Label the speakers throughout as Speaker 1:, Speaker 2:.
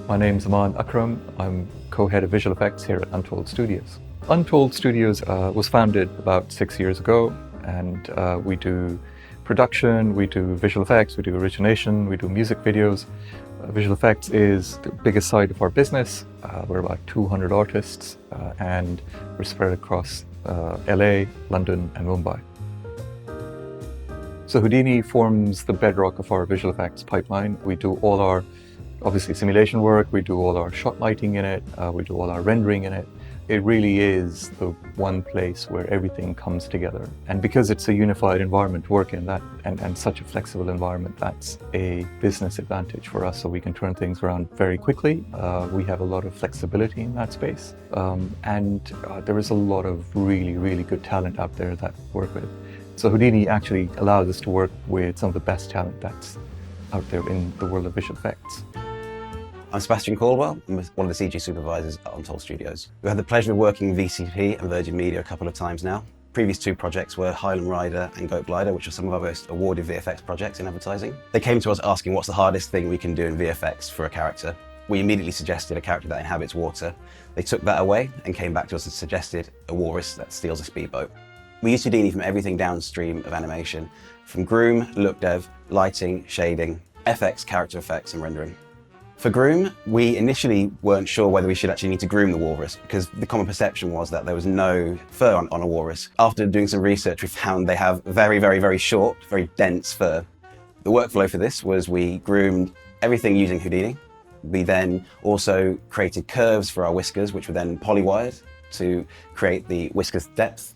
Speaker 1: My name's Aman Akram. I'm co-head of visual effects here at Untold Studios. Untold Studios was founded about 6 years ago, and we do production, we do visual effects, we do origination, we do music videos. Visual effects is the biggest side of our business. We're about 200 artists and we're spread across LA, London and Mumbai. So Houdini forms the bedrock of our visual effects pipeline. We do all our, obviously, simulation work, we do all our shot lighting in it, we do all our rendering in it. It really is the one place where everything comes together. And because it's a unified environment to work in, and such a flexible environment, that's a business advantage for us, so we can turn things around very quickly. We have a lot of flexibility in that space. There is a lot of really, really good talent out there that we work with. So Houdini actually allows us to work with some of the best talent that's out there in the world of visual effects.
Speaker 2: I'm Sebastian Caldwell. I'm one of the CG supervisors at Untold Studios. We've had the pleasure of working with VCCP and Virgin Media a couple of times now. Previous two projects were Highland Rider and Goat Glider, which are some of our most awarded VFX projects in advertising. They came to us asking what's the hardest thing we can do in VFX for a character. We immediately suggested a character that inhabits water. They took that away and came back to us and suggested a walrus that steals a speedboat. We use Houdini from everything downstream of animation, from groom, look dev, lighting, shading, FX, character effects and rendering. For groom, we initially weren't sure whether we should actually need to groom the walrus because the common perception was that there was no fur on a walrus. After doing some research, we found they have very, very, very short, very dense fur. The workflow for this was we groomed everything using Houdini. We then also created curves for our whiskers, which were then polywired to create the whiskers depth.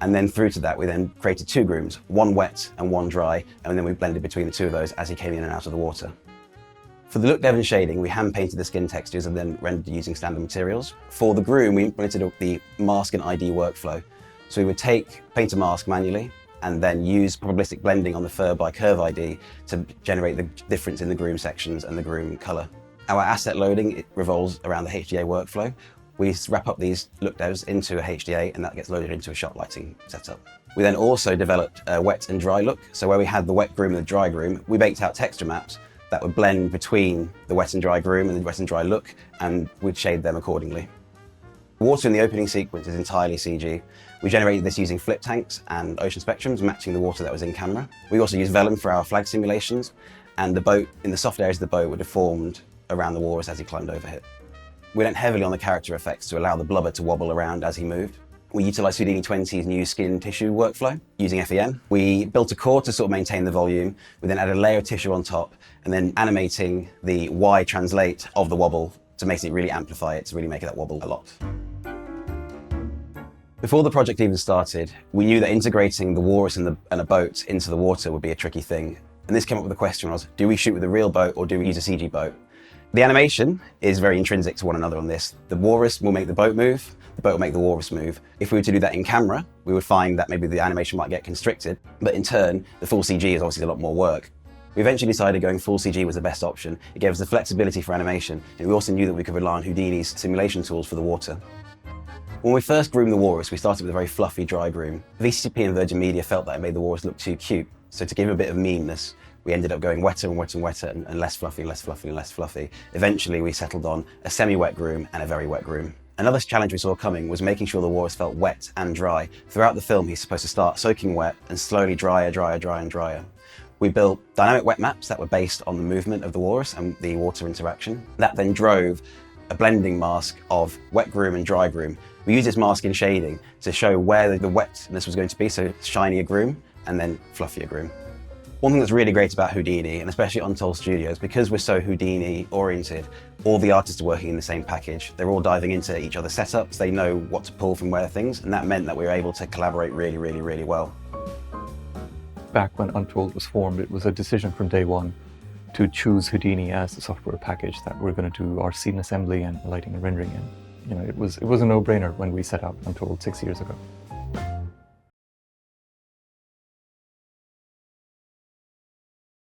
Speaker 2: And then through to that, we then created two grooms, one wet and one dry, and then we blended between the two of those as he came in and out of the water. For the look dev and shading, we hand-painted the skin textures and then rendered using standard materials. For the groom, we implemented the mask and ID workflow. So we would paint a mask manually and then use probabilistic blending on the fur by curve ID to generate the difference in the groom sections and the groom color. Our asset loading revolves around the HDA workflow. We wrap up these look devs into a HDA and that gets loaded into a shot lighting setup. We then also developed a wet and dry look. So where we had the wet groom and the dry groom, we baked out texture maps that would blend between the wet and dry groom and the wet and dry look, and we'd shade them accordingly. Water in the opening sequence is entirely CG. We generated this using flip tanks and ocean spectrums, matching the water that was in camera. We also used vellum for our flag simulations, and the boat, in the soft areas of the boat, were deformed around the walrus as he climbed over it. We went heavily on the character effects to allow the blubber to wobble around as he moved. We utilised Houdini 20's new skin tissue workflow using FEM. We built a core to sort of maintain the volume. We then added a layer of tissue on top and then animating the Y translate of the wobble to make it really amplify it, to really make that wobble a lot. Before the project even started, we knew that integrating the walrus and a boat into the water would be a tricky thing. And this came up with the question was, do we shoot with a real boat or do we use a CG boat? The animation is very intrinsic to one another on this. The walrus will make the boat move, the boat will make the walrus move. If we were to do that in camera, we would find that maybe the animation might get constricted, but in turn, the full CG is obviously a lot more work. We eventually decided going full CG was the best option. It gave us the flexibility for animation, and we also knew that we could rely on Houdini's simulation tools for the water. When we first groomed the walrus, we started with a very fluffy dry groom. VCCP and Virgin Media felt that it made the walrus look too cute, so to give him a bit of meanness, we ended up going wetter and wetter and wetter and less fluffy and less fluffy and less fluffy. Eventually, we settled on a semi-wet groom and a very wet groom. Another challenge we saw coming was making sure the walrus felt wet and dry. Throughout the film, he's supposed to start soaking wet and slowly drier, drier, drier and drier. We built dynamic wet maps that were based on the movement of the walrus and the water interaction. That then drove a blending mask of wet groom and dry groom. We used this mask in shading to show where the wetness was going to be, so shinier groom and then fluffier groom. One thing that's really great about Houdini, and especially Untold Studios, because we're so Houdini oriented, all the artists are working in the same package. They're all diving into each other's setups, they know what to pull from where things, and that meant that we were able to collaborate really, really, really well.
Speaker 1: Back when Untold was formed, it was a decision from day one to choose Houdini as the software package that we're going to do our scene assembly and lighting and rendering in. You know, it was a no-brainer when we set out Untold 6 years ago.